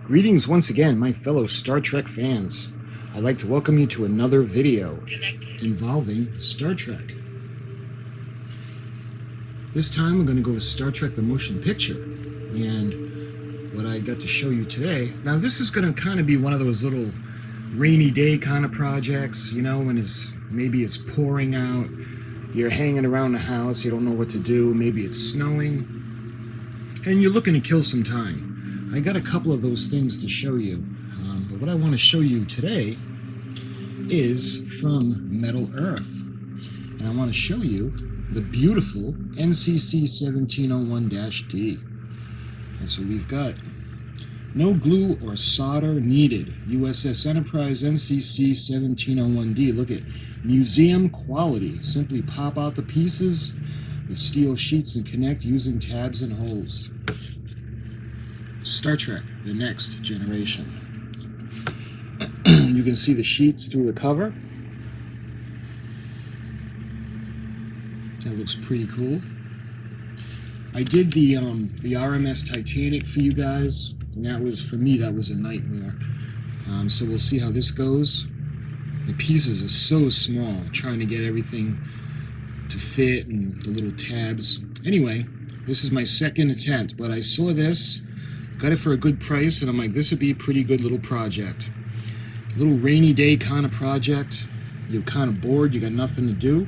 Greetings once again, my fellow Star Trek fans. I'd like to welcome you to another video involving Star Trek. This time we're going to go to Star Trek the Motion Picture, and what I got to show you today, now this is going to kind of be one of those little rainy day kind of projects, you know, when maybe it's pouring out, you're hanging around the house, you don't know what to do, maybe it's snowing, and you're looking to kill some time. I got a couple of those things to show you, but what I want to show you today is from Metal Earth, and I want to show you the beautiful NCC-1701-D. And so we've got no glue or solder needed. U.S.S. Enterprise NCC-1701-D. Look at museum quality. Simply pop out the pieces with steel sheets and connect using tabs and holes. Star Trek, The Next Generation. You can see the sheets through the cover. That looks pretty cool. I did the RMS Titanic for you guys, and that was, for me, that was a nightmare. So we'll see how this goes. The pieces are so small, trying to get everything to fit and the little tabs. Anyway, this is my second attempt, but I saw this, got it for a good price, and I'm like, this would be a pretty good little project. A little rainy day kind of project. You're kind of bored, you got nothing to do.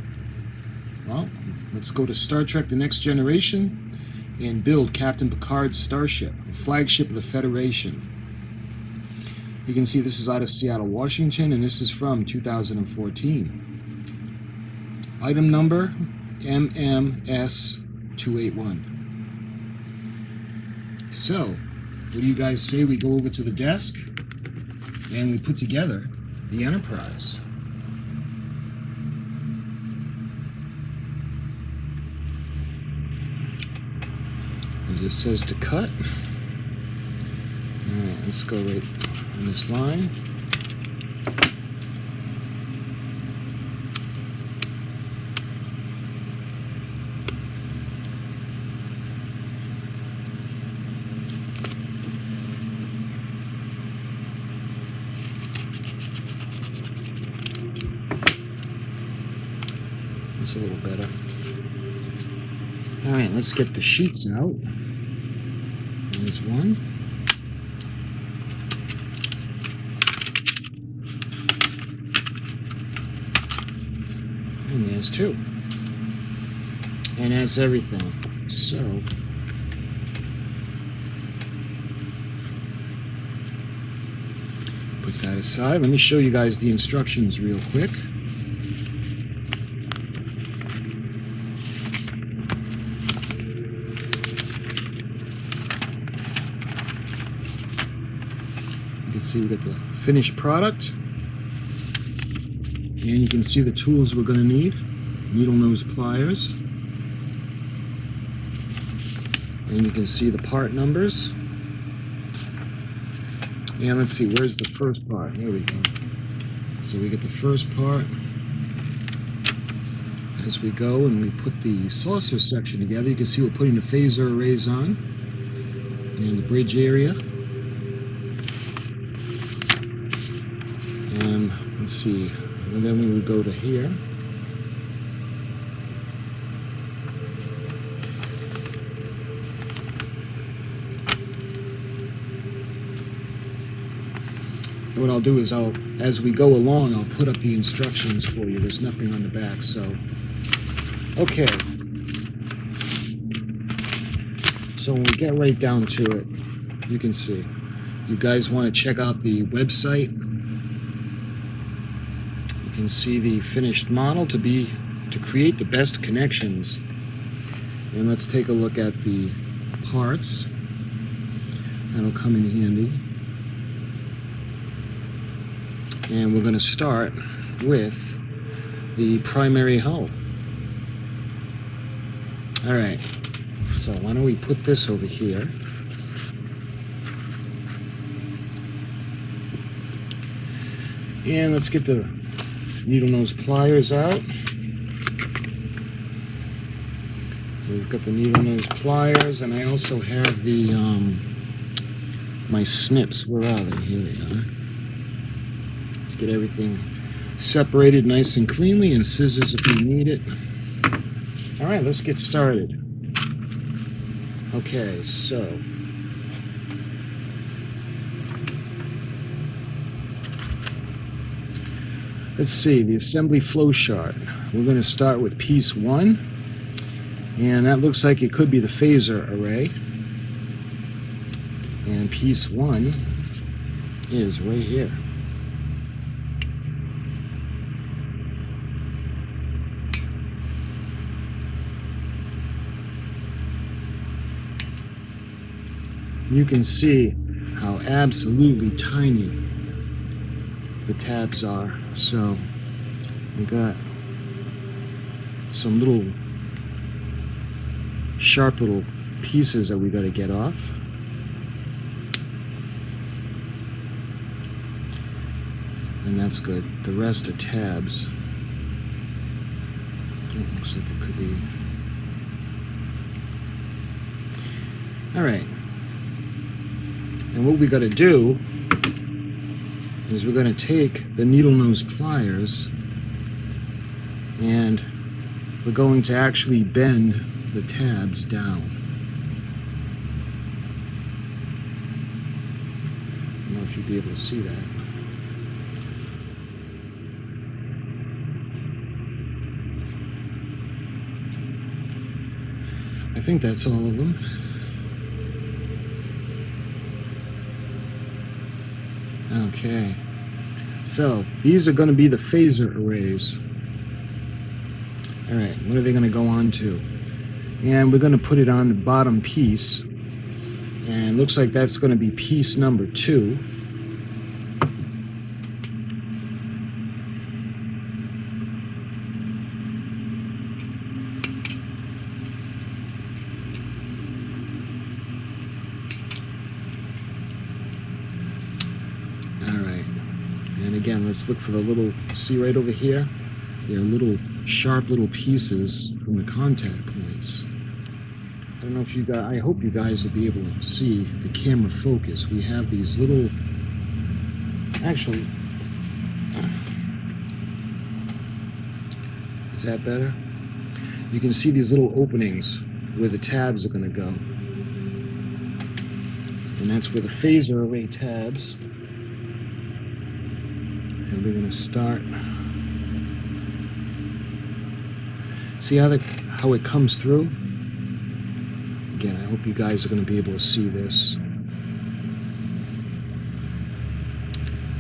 Well, let's go to Star Trek The Next Generation and build Captain Picard's starship, the flagship of the Federation. You can see this is out of Seattle, Washington, and this is from 2014. Item number MMS281. So, what do you guys say we go over to the desk and we put together the Enterprise? As it says to cut. Alright, let's go right on this line. That's a little better. Alright, let's get the sheets out. There's one. And there's two. And that's everything. So, put that aside. Let me show you guys the instructions real quick. You can see we got the finished product, and you can see the tools we're going to need. Needle nose pliers, and you can see the part numbers. And let's see, where's the first part? There we go. So we get the first part as we go, and we put the saucer section together. You can see we're putting the phaser arrays on and the bridge area. And let's see, and then we would go to here. And what I'll do is as we go along, I'll put up the instructions for you. There's nothing on the back, so. Okay. So when we get right down to it, you can see. You guys want to check out the website. You can see the finished model to create the best connections. And let's take a look at the parts. That'll come in handy. And we're going to start with the primary hull. Alright, so why don't we put this over here. And let's get the needle nose pliers out. We've got the needle nose pliers, and I also have the my snips. Where are they? Here they are. To get everything separated nice and cleanly, and scissors if you need it. All right, let's get started. Okay, so let's see the assembly flow chart. We're going to start with piece 1, and that looks like it could be the phaser array. And piece 1 is right here. You can see how absolutely tiny the tabs are. So we got some little sharp little pieces that we got to get off. And that's good. The rest are tabs. It looks like it could be. All right. And what we got to do is we're going to take the needle nose pliers and we're going to actually bend the tabs down. I don't know if you'd be able to see that. I think that's all of them. Okay, so these are going to be the phaser arrays. All right, what are they going to go on to? And we're going to put it on the bottom piece, and it looks like that's going to be piece number 2. And again, let's look for the little, see right over here? They're little, sharp little pieces from the contact points. I don't know if you guys, I hope you guys will be able to see the camera focus. We have these little, actually, is that better? You can see these little openings where the tabs are going to go. And that's where the phaser array tabs. And we're going to start. See how it comes through? Again, I hope you guys are going to be able to see this.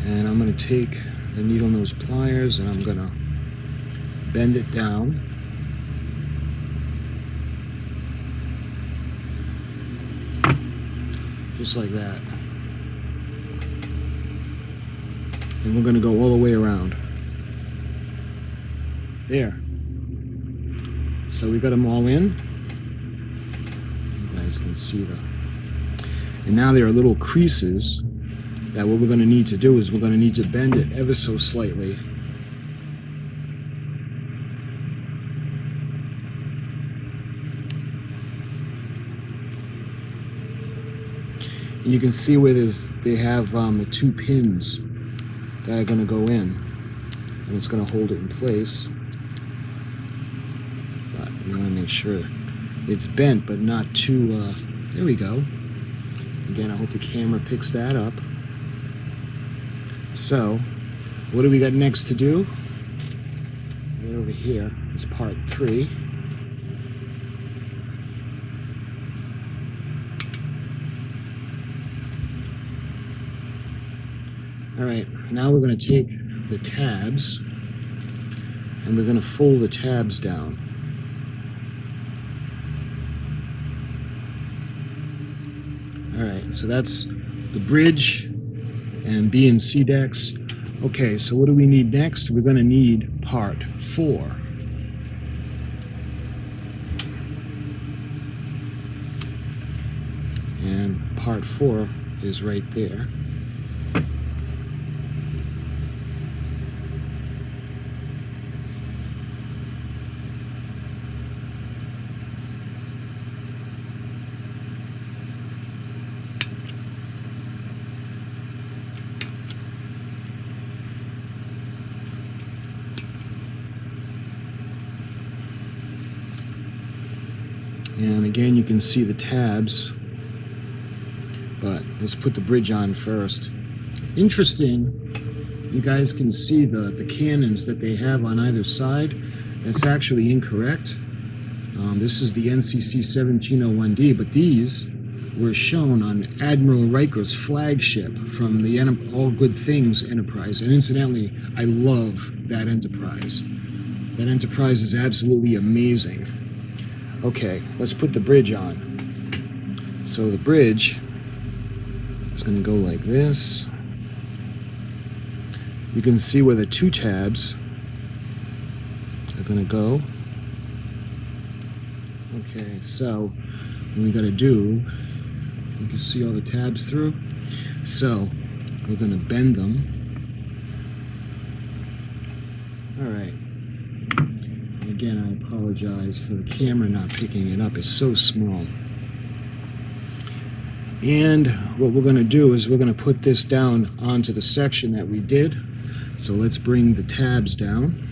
And I'm going to take the needle nose pliers and I'm going to bend it down. Just like that. And we're going to go all the way around. There. So we got them all in. You guys can see that. And now there are little creases that what we're going to need to do is we're going to need to bend it ever so slightly. And you can see where they have the 2 pins that are going to go in, and it's going to hold it in place. But you want to make sure it's bent, but not too. There we go. Again, I hope the camera picks that up. So, what do we got next to do? Right over here is part 3. Alright, now we're going to take the tabs and we're going to fold the tabs down. Alright, so that's the bridge and B and C decks. Okay, so what do we need next? We're going to need part 4. And part 4 is right there. And again, you can see the tabs, but let's put the bridge on first. Interesting, you guys can see the cannons that they have on either side. That's actually incorrect. This is the NCC-1701-D, but these were shown on Admiral Riker's flagship from the All Good Things Enterprise. And incidentally, I love that Enterprise. That Enterprise is absolutely amazing. Okay, let's put the bridge on. So the bridge is going to go like this. You can see where the two tabs are going to go. Okay, so what we got to do, you can see all the tabs through. So we're going to bend them. All right. Again, I apologize for the camera not picking it up. It's so small. And what we're going to do is we're going to put this down onto the section that we did. So let's bring the tabs down.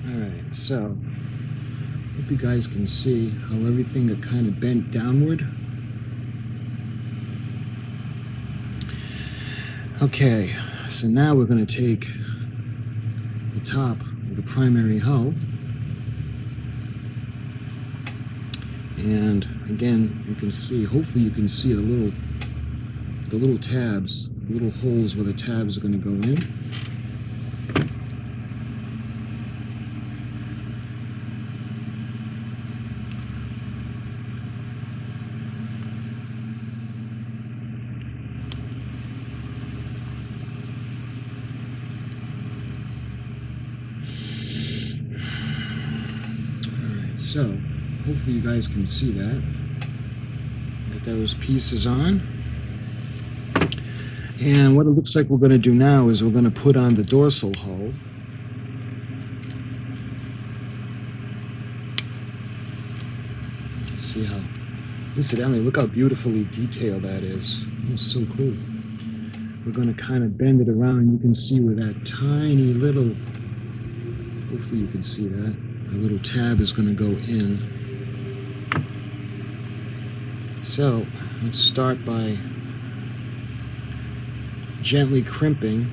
Alright, so hope you guys can see how everything got kind of bent downward. Okay, so now we're going to take the top of the primary hull, and again, you can see, hopefully you can see the little tabs, the little holes where the tabs are going to go in. So, hopefully you guys can see that. Get those pieces on. And what it looks like we're going to do now is we're going to put on the dorsal hull. You can see how, incidentally, look how beautifully detailed that is. It's so cool. We're going to kind of bend it around. You can see where that tiny little, hopefully you can see that. The little tab is going to go in. So let's start by gently crimping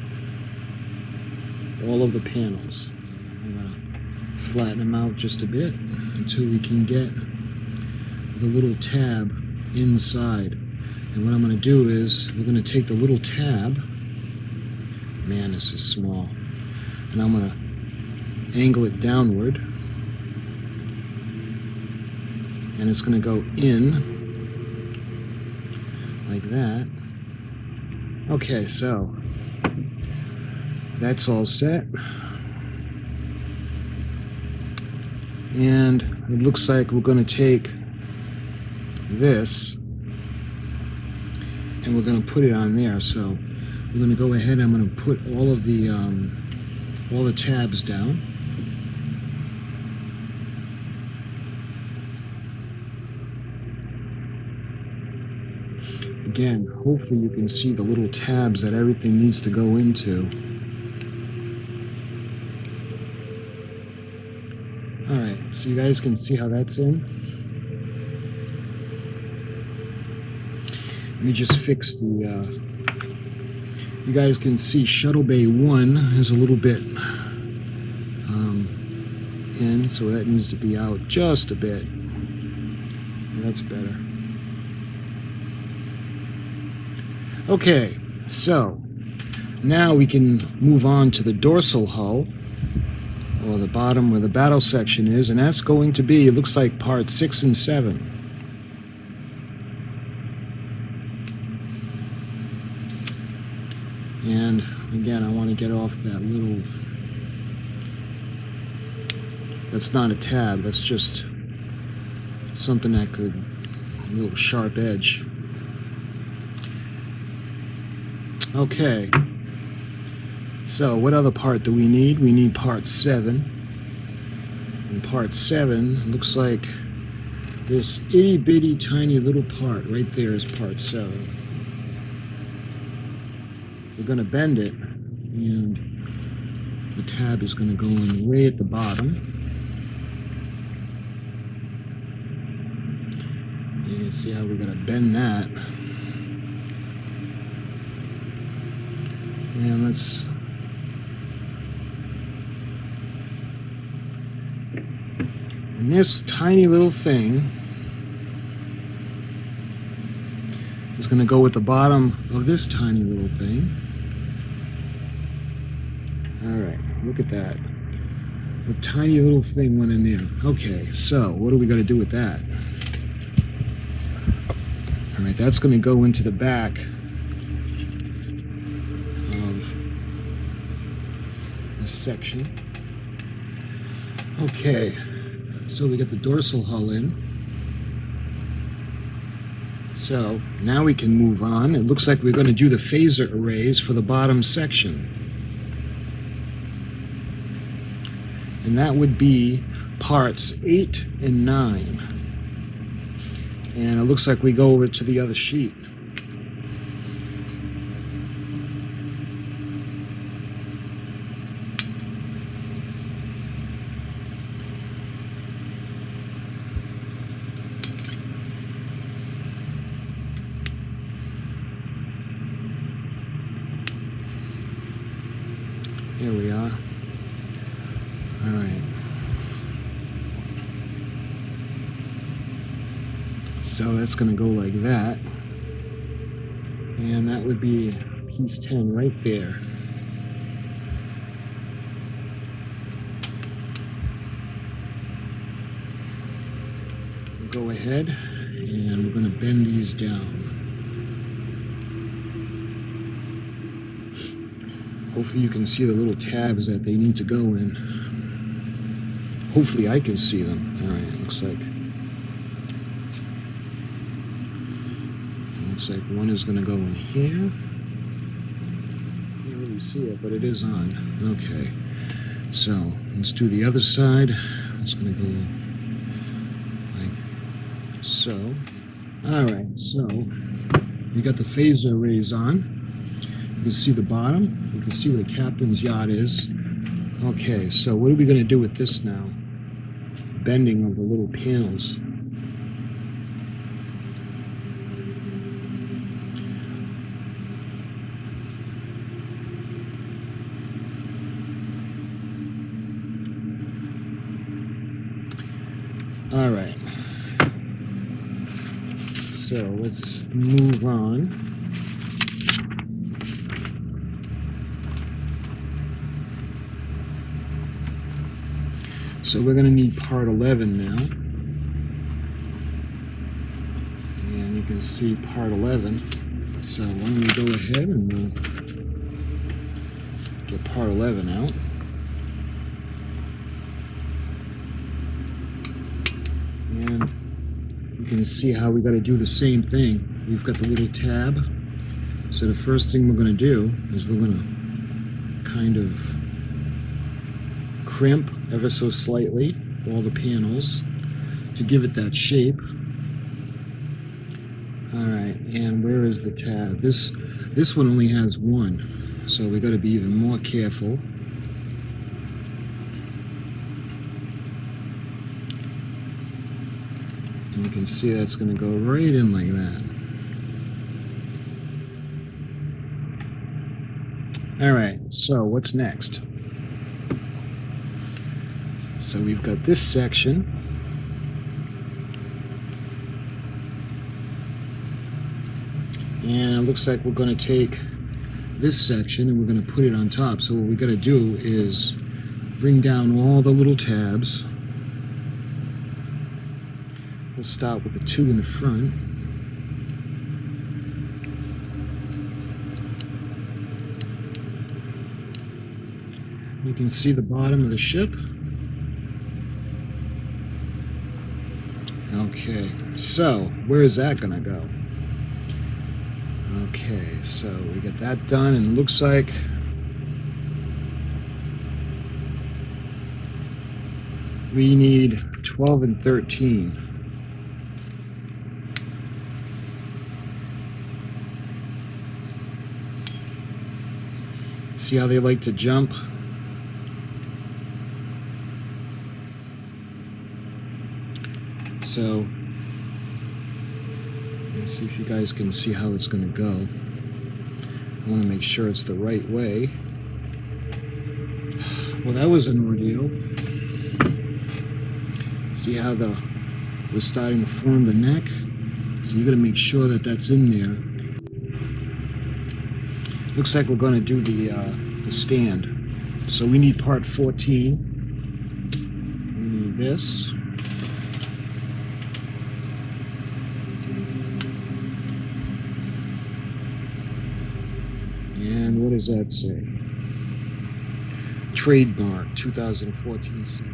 all of the panels. I'm going to flatten them out just a bit until we can get the little tab inside. And what I'm going to do is we're going to take the little tab. Man, this is small. And I'm going to angle it downward. And it's going to go in like that. Okay, so that's all set. And it looks like we're going to take this and we're going to put it on there. So we're going to go ahead and I'm going to put all the tabs down. Again, hopefully you can see the little tabs that everything needs to go into. Alright, so you guys can see how that's in. Let me just fix the, you guys can see Shuttle Bay 1 is a little bit in, so that needs to be out just a bit. That's better. Okay, so now we can move on to the dorsal hull, or the bottom where the battle section is, and that's going to be, it looks like parts 6 and 7. And again, I want to get off that little, that's not a tab, that's just something that could, a little sharp edge. Okay, so what other part do we need? We need part 7. And part 7 looks like this itty bitty tiny little part right there is part 7. We're going to bend it, and The tab is going to go in way at the bottom. You can see how we're going to bend that. And let's... And this tiny little thing is going to go at the bottom of this tiny little thing. Alright, look at that. A tiny little thing went in there. Okay, so what are we going to do with that? Alright, that's going to go into the back of this section. Okay, so we got the dorsal hull in. So now we can move on. It looks like we're going to do the phaser arrays for the bottom section. And that would be parts 8 and 9. And it looks like we go over to the other sheet. Here we are. All right. So that's going to go like that. And that would be piece 10 right there. We'll go ahead and we're going to bend these down. Hopefully you can see the little tabs that they need to go in. Hopefully I can see them. Alright, looks like one is going to go in here. Can't really see it, but it is on. Okay, so let's do the other side. It's going to go like so. Alright, so we got the phaser arrays on. You can see the bottom. You can see where the captain's yacht is. Okay, so what are we going to do with this now? Bending of the little panels. All right. So let's move on. So we're going to need part 11 now. And you can see part 11. So why don't we go ahead and we'll get part 11 out. And you can see how we got to do the same thing. We've got the little tab. So the first thing we're going to do is we're going to kind of crimp ever so slightly all the panels to give it that shape. Alright, and where is the tab? This one only has one, so we got to be even more careful. And you can see that's going to go right in like that. Alright, so what's next? So we've got this section. And it looks like we're going to take this section and we're going to put it on top. So what we got to do is bring down all the little tabs. We'll start with the two in the front. You can see the bottom of the ship. Okay, so where is that gonna go? Okay, so we get that done, and it looks like we need 12 and 13. See how they like to jump? So let's see if you guys can see how it's going to go. I want to make sure it's the right way. Well, that was an ordeal. See how we're starting to form the neck? So you got to make sure that that's in there. Looks like we're going to do the stand. So we need part 14. We need this. And what does that say? Trademark 2014 C.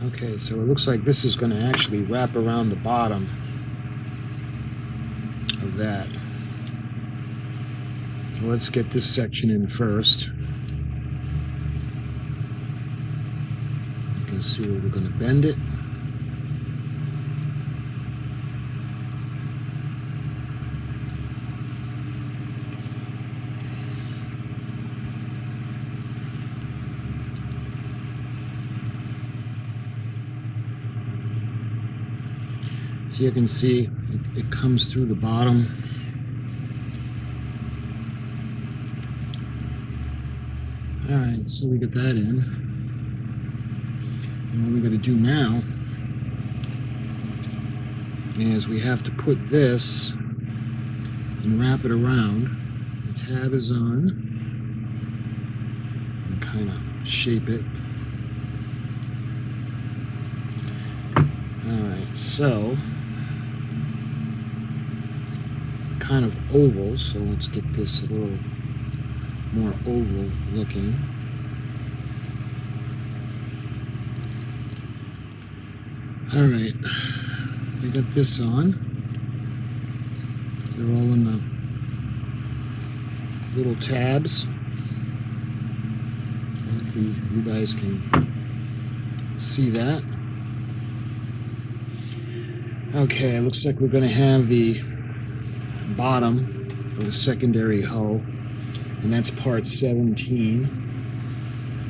Okay, so it looks like this is going to actually wrap around the bottom of that. Let's get this section in first. You can see where we're going to bend it. So you can see it comes through the bottom. Alright, so we get that in. And what we're going to do now is we have to put this and wrap it around. The tab is on. And kind of shape it. Alright, so kind of oval, so let's get this a little more oval looking. Alright, we got this on. They're all in the little tabs. Hopefully you guys can see that. Okay, looks like we're going to have the bottom of the secondary hull, and that's part 17.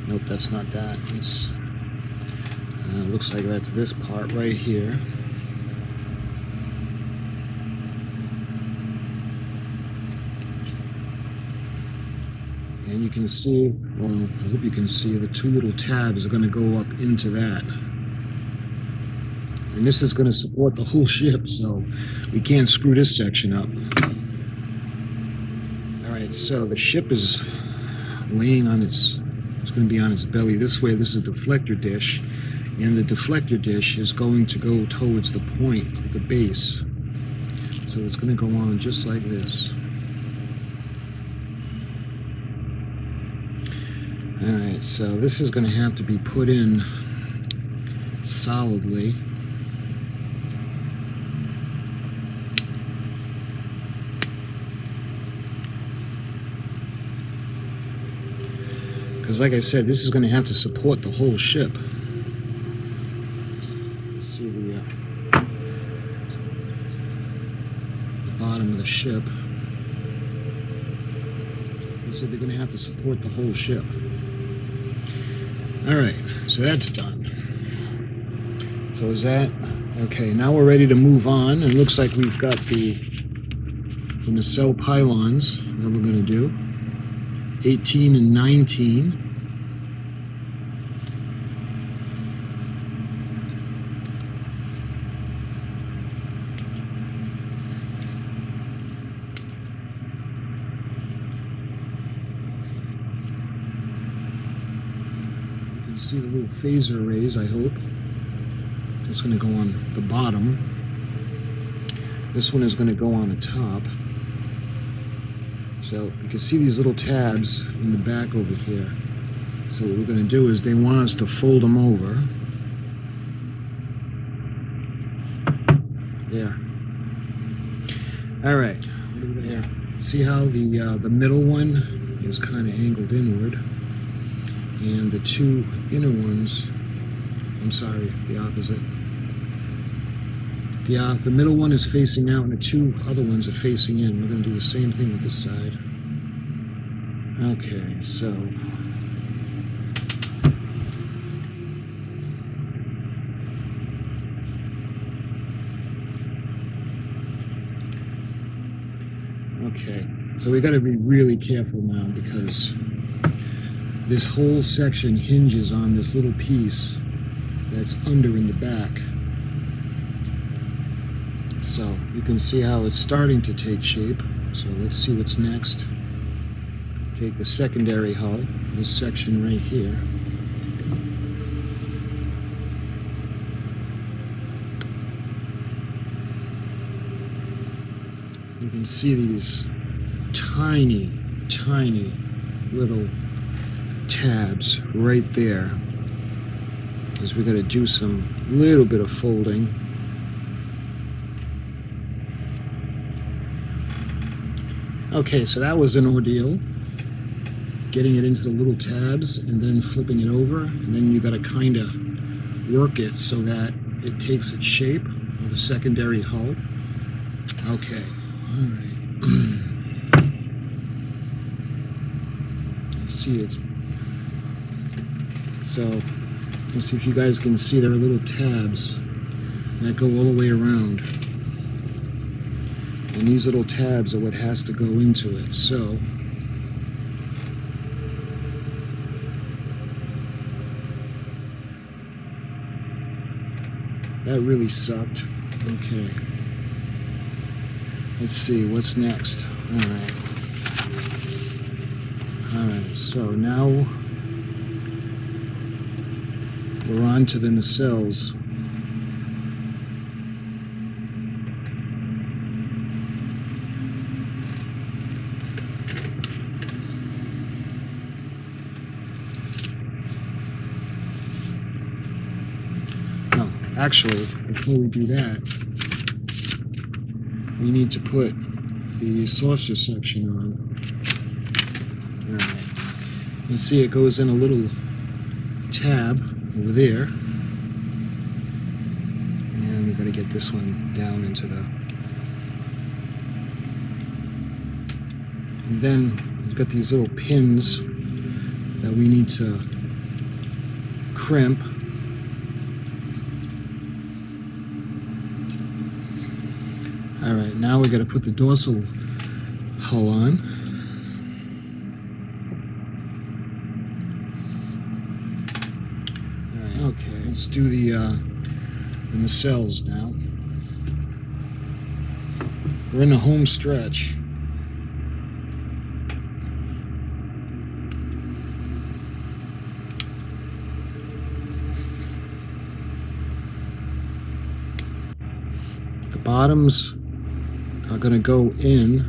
Nope, that's not that. It's looks like that's this part right here. And you can see, well, I hope you can see the two little tabs are going to go up into that. And this is going to support the whole ship, so we can't screw this section up. Alright, so the ship is laying on it's going to be on its belly this way. This is the deflector dish, and the deflector dish is going to go towards the point of the base. So it's going to go on just like this. Alright, so this is going to have to be put in solidly. Because like I said, this is going to have to support the whole ship. Let's see the bottom of the ship. So they're going to have to support the whole ship. Alright, so that's done. So is that... Okay, now we're ready to move on. It looks like we've got the nacelle pylons that we're going to do. 18 and 19. You can see the little phaser arrays, I hope. It's going to go on the bottom. This one is going to go on the top. So you can see these little tabs in the back over here. So what we're going to do is they want us to fold them over. There. All right. What do we got here? See how the middle one is kind of angled inward, and the two inner ones I'm sorry, the opposite. The middle one is facing out and the two other ones are facing in. We're going to do the same thing with this side. Okay, so we got to be really careful now because this whole section hinges on this little piece that's under in the back. So you can see how it's starting to take shape. So let's see what's next. Take the secondary hull, this section right here. You can see these tiny, tiny little tabs right there, because we got to do some little bit of folding. Okay, so that was an ordeal, getting it into the little tabs and then flipping it over, and then you got to kind of work it so that it takes its shape of the secondary hull. Okay, all right. See, it's so let's see if you guys can see there are little tabs that go all the way around, and these little tabs are what has to go into it. So that really sucked. Okay, let's see what's next. All right, so now we're on to the nacelles. No, actually, before we do that, we need to put the saucer section on. All right. You see it goes in a little tab over there, and we've got to get this one down into the, and then we've got these little pins that we need to crimp. All right, now we got to put the dorsal hull on. Okay, let's do the nacelles now. We're in the home stretch. The bottoms are going to go in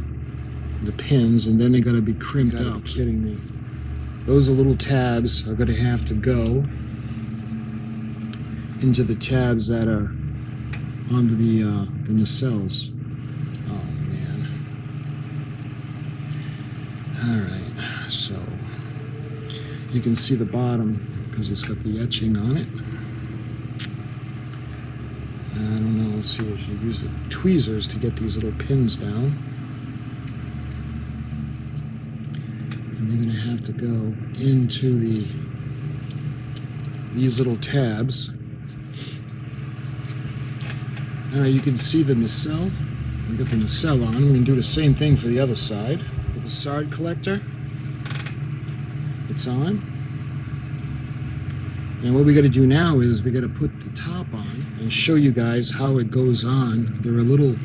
the pins, and then they're going to be crimped up. You're kidding me. Those little tabs are going to have to go into the tabs that are onto the nacelles. Oh man. Alright, so you can see the bottom because it's got the etching on it. I don't know, let's see if you use the tweezers to get these little pins down. And they're going to have to go into these little tabs. Alright, you can see the nacelle. We got the nacelle on. We're going to do the same thing for the other side. With the side collector, it's on. And what we got to do now is we got to put the top on and show you guys how it goes on. There are little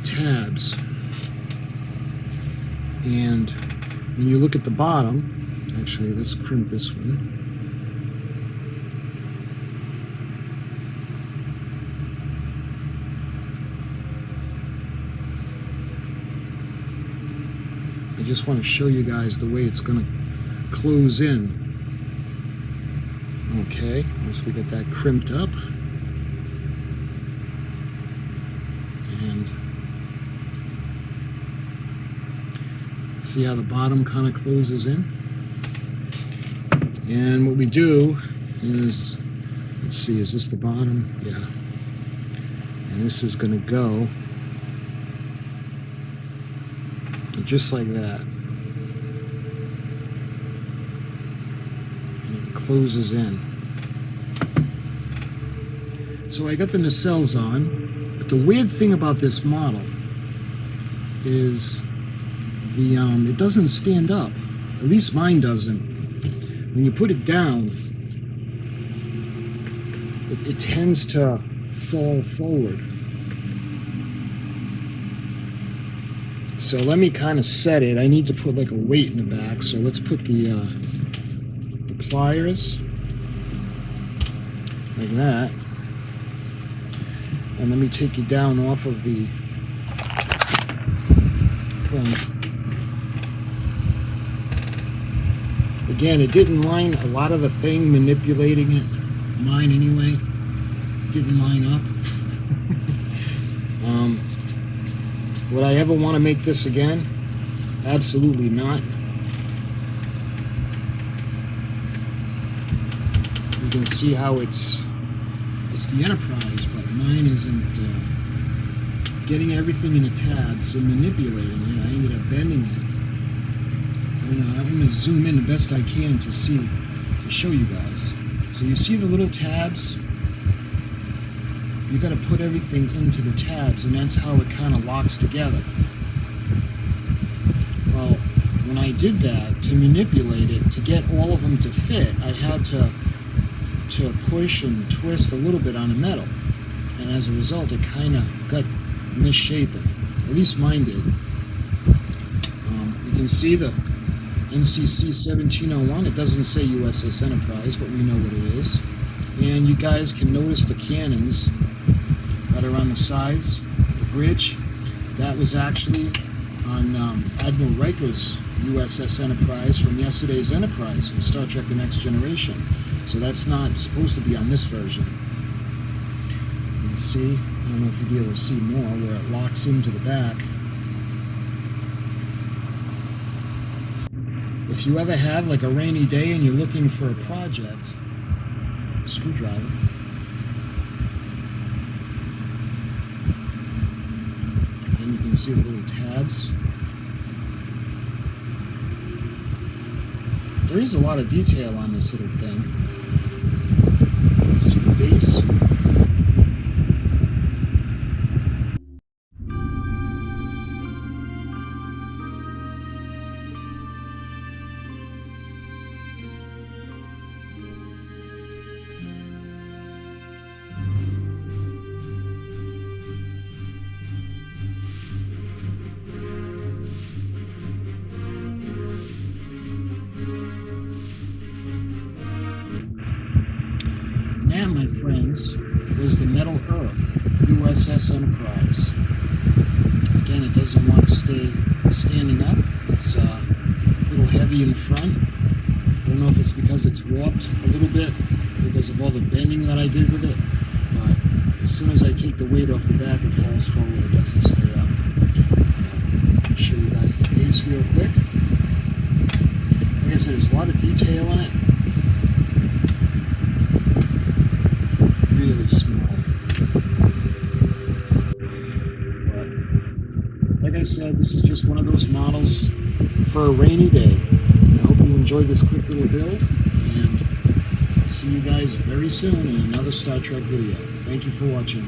tabs. And when you look at the bottom, actually, let's crimp this one. I just want to show you guys the way it's going to close in. Okay, once we get that crimped up, and see how the bottom kind of closes in. And what we do is Let's see, is this the bottom? Yeah. And this is going to go just like that. And it closes in. So I got the nacelles on, but the weird thing about this model is it doesn't stand up. At least mine doesn't. When you put it down, it tends to fall forward. So let me kind of set it. I need to put like a weight in the back. So let's put the pliers like that. And let me take you down off of the thing. Again, it didn't line a lot of the thing manipulating it. Mine anyway. Didn't line up. Would I ever want to make this again? Absolutely not. You can see how it's the Enterprise, but mine isn't getting everything in the tabs and manipulating it. I ended up bending it. I'm going to zoom in the best I can to show you guys. So you see the little tabs? You got to put everything into the tabs, and that's how it kind of locks together. Well, when I did that, to manipulate it, to get all of them to fit, I had to push and twist a little bit on the metal. And as a result, it kind of got misshapen. At least mine did. You can see the NCC-1701. It doesn't say U.S.S. Enterprise, but we know what it is. And you guys can notice the cannons that are on the sides, the bridge. That was actually on Admiral Riker's U.S.S. Enterprise from yesterday's Enterprise from Star Trek The Next Generation. So that's not supposed to be on this version. You can see, I don't know if you'll be able to see more, where it locks into the back. If you ever have like a rainy day and you're looking for a project, screwdriver, and you can see the little tabs. There is a lot of detail on this little thing. You can see the base. That, my friends, was the Metal Earth U.S.S. Enterprise. Again, it doesn't want to stay standing up. It's a little heavy in the front. I don't know if it's because it's warped a little bit because of all the bending that I did with it, but as soon as I take the weight off the back, it falls forward. It doesn't stay up. I'll show you guys the base real quick. Like I said, there's a lot of detail in it. Really small. But like I said, this is just one of those models for a rainy day. I hope you enjoyed this quick little build, and I'll see you guys very soon in another Star Trek video. Thank you for watching.